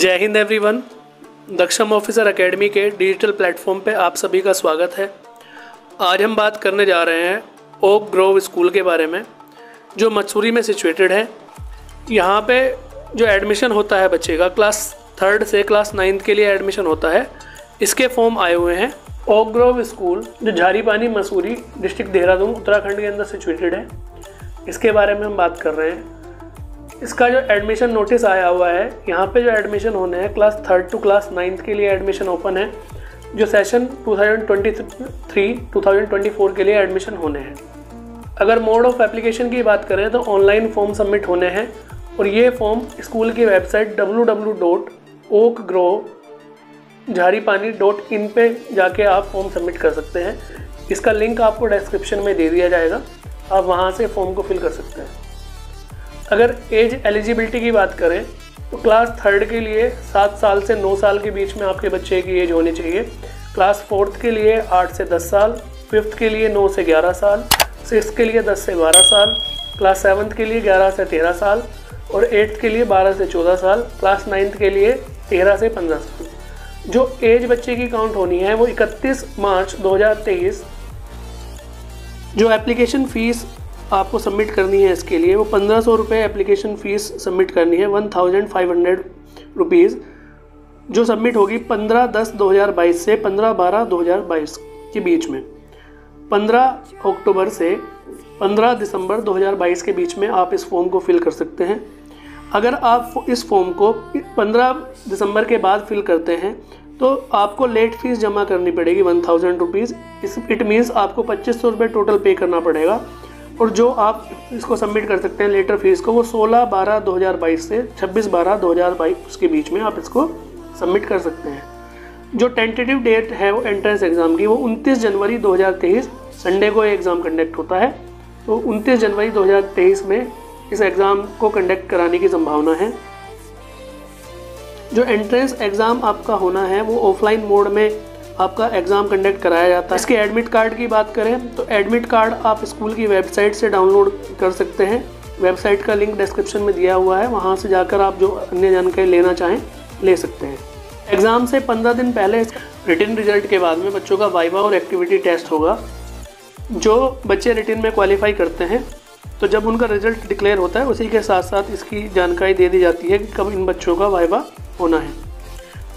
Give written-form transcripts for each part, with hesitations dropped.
जय Hind everyone. दक्षम officer academy के digital platform पे आप सभी का स्वागत है। आज हम बात करने जा रहे हैं ओक ग्रोव स्कूल के बारे में, जो मसूरी में सिचुएटेड है। यहाँ पे जो एडमिशन होता है बच्चे का क्लास 3rd से क्लास 9th के लिए एडमिशन होता है। इसके फॉर्म आए हुए हैं। ओक ग्रोव स्कूल जो झारीपानी मसूरी डिस्ट्रिक्ट देहरादून उत्तराखंड के अंदर सिचुएटेड है, इसके बारे में हम बात कर रहे हैं। इसका जो एडमिशन नोटिस आया हुआ है, यहाँ पे जो एडमिशन होने हैं class 3rd to class 9th के लिए एडमिशन ओपन है। जो सेशन 2023-2024 के लिए एडमिशन होने हैं। अगर मोड ऑफ एप्लीकेशन की बात करें तो ऑनलाइन फॉर्म सबमिट होने हैं और ये फॉर्म स्कूल की वेबसाइट www.okgrow-झारीपानी.in पे जाके आप फॉर्म सबमिट कर सकते हैं। इसका लिंक आपको डिस्क्रिप्शन में दे दिया जाएगा, आप वहाँ से फॉर्म को फिल कर सकते हैं। अगर एज एलिजिबिलिटी की बात करें तो क्लास 3rd के लिए 7 साल से 9 साल के बीच में आपके बच्चे की एज होनी चाहिए। क्लास 4th के लिए 8 से 10 साल, 5th के लिए 9 से 11 साल, 6th के लिए 10 से 12 साल, क्लास 7th के लिए 11 से 13 साल और 8th के लिए 12 से 14 साल, क्लास 9th के लिए 13 से 15 साल। जो एज बच्चे की काउंट होनी है वो 31 मार्च 2023। जो एप्लीकेशन फ़ीस आपको सबमिट करनी है इसके लिए वो 1500 रुपये एप्लीकेशन फ़ीस सबमिट करनी है, 1500 रुपीज़, जो सबमिट होगी 15/10/2022 से 15/12/2022 के बीच में। 15 अक्टूबर से 15 दिसंबर 2022 के बीच में आप इस फॉर्म को फिल कर सकते हैं। अगर आप इस फॉर्म को 15 दिसंबर के बाद फिल करते हैं तो आपको लेट फीस जमा करनी पड़ेगी 1000 रुपीज़। इट मीन्स आपको 2500 रुपये टोटल पे करना पड़ेगा। और जो आप इसको सबमिट कर सकते हैं लेटर फीस को वो 16/12/2022 से 26/12/2022 के बीच में आप इसको सबमिट कर सकते हैं। जो टेंटेटिव डेट है वो एंट्रेंस एग्ज़ाम की वो 29 जनवरी 2023 संडे को एग्ज़ाम कंडक्ट होता है। तो 29 जनवरी 2023 में इस एग्ज़ाम को कंडक्ट कराने की संभावना है। जो एंट्रेंस एग्ज़ाम आपका होना है वो ऑफलाइन मोड में आपका एग्ज़ाम कंडक्ट कराया जाता है। इसके एडमिट कार्ड की बात करें तो एडमिट कार्ड आप स्कूल की वेबसाइट से डाउनलोड कर सकते हैं। वेबसाइट का लिंक डिस्क्रिप्शन में दिया हुआ है, वहां से जाकर आप जो अन्य जानकारी लेना चाहें ले सकते हैं। एग्ज़ाम से 15 दिन पहले रिटन रिजल्ट के बाद में बच्चों का वाइवा और एक्टिविटी टेस्ट होगा। जो बच्चे रिटन में क्वालिफाई करते हैं तो जब उनका रिजल्ट डिक्लेयर होता है उसी के साथ साथ इसकी जानकारी दे दी जाती है कि कब इन बच्चों का वाइवा होना है।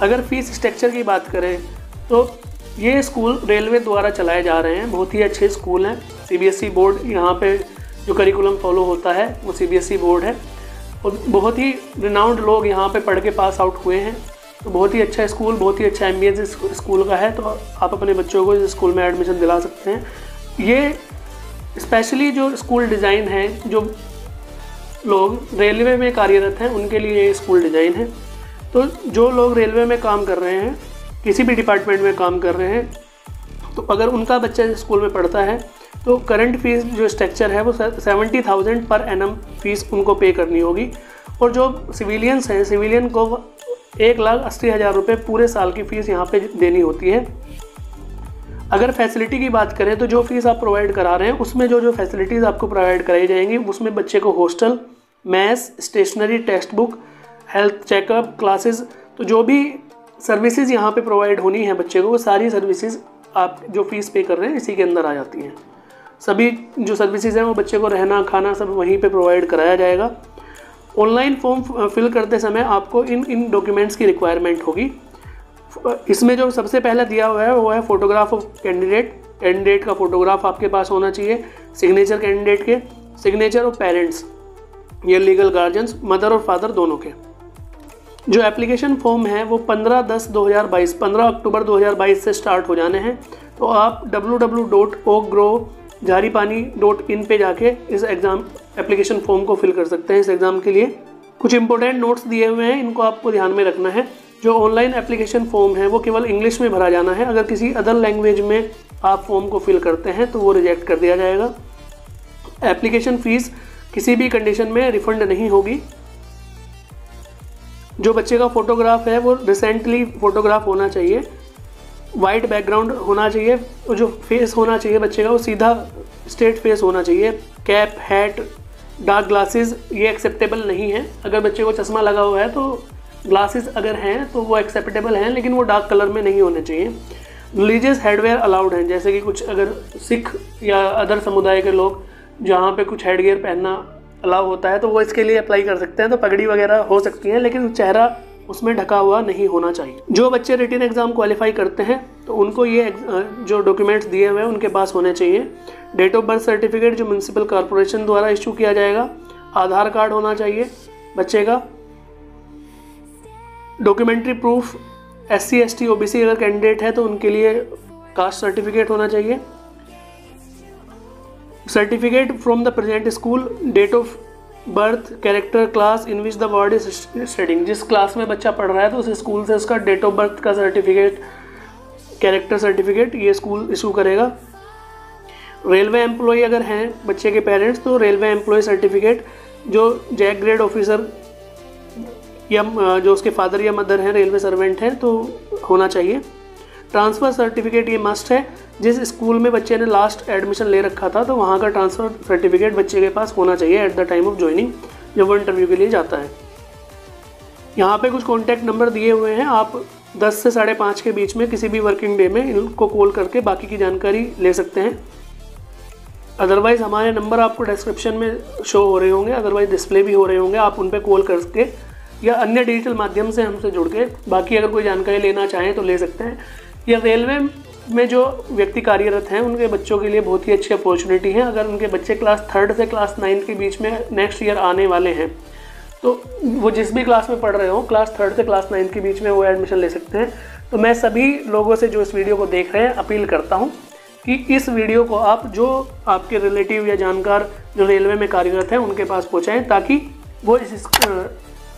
अगर फीस स्ट्रक्चर की बात करें तो ये स्कूल रेलवे द्वारा चलाए जा रहे हैं। बहुत ही अच्छे स्कूल हैं। CBSE बोर्ड, यहाँ पे जो करिकुलम फॉलो होता है वो CBSE बोर्ड है और बहुत ही रिनाउंड लोग यहाँ पे पढ़ के पास आउट हुए हैं। तो बहुत ही अच्छा स्कूल, बहुत ही अच्छा एम्बियंस इस स्कूल का है। तो आप अपने बच्चों को इस स्कूल में एडमिशन दिला सकते हैं। ये स्पेशली जो स्कूल डिज़ाइन है, जो लोग रेलवे में कार्यरत हैं उनके लिए ये स्कूल डिज़ाइन है। तो जो लोग रेलवे में काम कर रहे हैं, किसी भी डिपार्टमेंट में काम कर रहे हैं, तो अगर उनका बच्चा स्कूल में पढ़ता है तो करंट फीस जो स्ट्रक्चर है वो 70,000 पर एनम फीस उनको पे करनी होगी। और जो सिविलियंस हैं, सिविलियन को 1,80,000 रुपये पूरे साल की फ़ीस यहाँ पे देनी होती है। अगर फैसिलिटी की बात करें तो जो फीस आप प्रोवाइड करा रहे हैं उसमें जो फैसिलिटीज़ आपको प्रोवाइड कराई जाएंगी उसमें बच्चे को hostel, mess, stationery, text book, health checkup, classes, तो जो भी सर्विसेज यहाँ पे प्रोवाइड होनी है बच्चे को वो सारी सर्विसेज आप जो फीस पे कर रहे हैं इसी के अंदर आ जाती हैं। सभी जो सर्विसेज हैं वो बच्चे को रहना खाना सब वहीं पे प्रोवाइड कराया जाएगा। ऑनलाइन फॉर्म फिल करते समय आपको इन डॉक्यूमेंट्स की रिक्वायरमेंट होगी। इसमें जो सबसे पहले दिया हुआ है वो है फोटोग्राफ ऑफ कैंडिडेट का फोटोग्राफ आपके पास होना चाहिए, सिग्नेचर कैंडिडेट के, सिग्नेचर ऑफ पेरेंट्स, ये लीगल गार्जियंस, मदर और फादर दोनों के। जो एप्लीकेशन फॉर्म है वो 15/10/2022 15 अक्टूबर 2022 से स्टार्ट हो जाने हैं। तो आप www.okgrow-झारीपानी.in पे जाके इस एग्ज़ाम एप्लीकेशन फॉर्म को फिल कर सकते हैं। इस एग्ज़ाम के लिए कुछ इंपॉर्टेंट नोट्स दिए हुए हैं, इनको आपको ध्यान में रखना है। जो ऑनलाइन एप्लीकेशन फॉर्म है वो केवल इंग्लिश में भरा जाना है। अगर किसी अदर लैंग्वेज में आप फॉर्म को फिल करते हैं तो वो रिजेक्ट कर दिया जाएगा। एप्लीकेशन फ़ीस किसी भी कंडीशन में रिफ़ंड नहीं होगी। जो बच्चे का फ़ोटोग्राफ है वो रिसेंटली फ़ोटोग्राफ होना चाहिए, वाइट बैकग्राउंड होना चाहिए और जो फेस होना चाहिए बच्चे का वो सीधा स्ट्रेट फेस होना चाहिए। कैप, हैट, डार्क ग्लासेस ये एक्सेप्टेबल नहीं है। अगर बच्चे को चश्मा लगा हुआ है तो ग्लासेस अगर हैं तो वो एक्सेप्टेबल हैं, लेकिन वो डार्क कलर में नहीं होने चाहिए। रिलीजियस हेडवेयर अलाउड हैं, जैसे कि कुछ अगर सिख या अदर समुदाय के लोग जहाँ पे कुछ हेडगियर पहनना अलाउ होता है तो वो इसके लिए अप्लाई कर सकते हैं। तो पगड़ी वगैरह हो सकती हैं, लेकिन चेहरा उसमें ढका हुआ नहीं होना चाहिए। जो बच्चे रिटन एग्जाम क्वालिफाई करते हैं तो उनको ये जो डॉक्यूमेंट्स दिए हुए हैं उनके पास होने चाहिए। डेट ऑफ बर्थ सर्टिफिकेट जो म्यूनसिपल कॉर्पोरेशन द्वारा इशू किया जाएगा, आधार कार्ड होना चाहिए बच्चे का, documentary proof, SC ST OBC अगर कैंडिडेट है तो उनके लिए कास्ट सर्टिफिकेट होना चाहिए, certificate from the present school, date of birth, character, class in which the ward is studying, जिस क्लास में बच्चा पढ़ रहा है तो उस स्कूल से उसका डेट ऑफ बर्थ का सर्टिफिकेट, कैरेक्टर सर्टिफिकेट ये स्कूल इशू करेगा। रेलवे एम्प्लॉय अगर हैं बच्चे के पेरेंट्स तो रेलवे एम्प्लॉय सर्टिफिकेट, जो जैक ग्रेड ऑफिसर या जो उसके फादर या मदर हैं रेलवे सर्वेंट हैं तो होना चाहिए। ट्रांसफ़र सर्टिफिकेट ये मस्ट है, जिस स्कूल में बच्चे ने लास्ट एडमिशन ले रखा था तो वहाँ का ट्रांसफ़र सर्टिफिकेट बच्चे के पास होना चाहिए at the time of joining, जब वो इंटरव्यू के लिए जाता है। यहाँ पे कुछ कॉन्टैक्ट नंबर दिए हुए हैं, आप 10 से 5:30 के बीच में किसी भी वर्किंग डे में इनको कॉल करके बाकी की जानकारी ले सकते हैं। अदरवाइज़ हमारे नंबर आपको डिस्क्रिप्शन में शो हो रहे होंगे, अदरवाइज डिस्प्ले भी हो रहे होंगे, आप उन पर कॉल करके या अन्य डिजिटल माध्यम से हमसे जुड़ के बाकी अगर कोई जानकारी लेना चाहें तो ले सकते हैं। या रेलवे में जो व्यक्ति कार्यरत हैं उनके बच्चों के लिए बहुत ही अच्छी अपॉर्चुनिटी है। अगर उनके बच्चे क्लास 3rd से क्लास 9 के बीच में नेक्स्ट ईयर आने वाले हैं तो वो जिस भी क्लास में पढ़ रहे हो क्लास 3rd से क्लास 9 के बीच में वो एडमिशन ले सकते हैं। तो मैं सभी लोगों से जो इस वीडियो को देख रहे हैं अपील करता हूँ कि इस वीडियो को आप जो आपके रिलेटिव या जानकार जो रेलवे में कार्यरत हैं उनके पास पहुँचाएँ, ताकि वो इस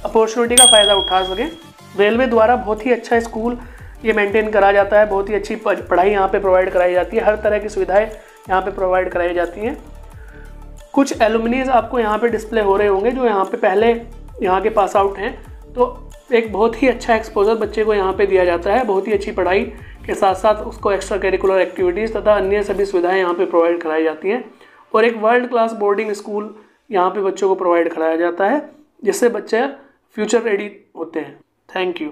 अपॉर्चुनिटी का फ़ायदा उठा सकें। रेलवे द्वारा बहुत ही अच्छा स्कूल ये मेंटेन करा जाता है, बहुत ही अच्छी पढ़ाई यहाँ पे प्रोवाइड कराई जाती है, हर तरह की सुविधाएं यहाँ पे प्रोवाइड कराई जाती हैं। कुछ एलुमनीज आपको यहाँ पे डिस्प्ले हो रहे होंगे जो यहाँ पे पहले यहाँ के पास आउट हैं, तो एक बहुत ही अच्छा एक्सपोजर बच्चे को यहाँ पे दिया जाता है। बहुत ही अच्छी पढ़ाई के साथ साथ उसको एक्स्ट्रा करिकुलर एक्टिविटीज़ तथा अन्य सभी सुविधाएँ यहाँ पे प्रोवाइड कराई जाती हैं। और एक वर्ल्ड क्लास बोर्डिंग स्कूल यहाँ पे बच्चों को प्रोवाइड कराया जाता है, जिससे बच्चे फ्यूचर रेडी होते हैं। Thank you.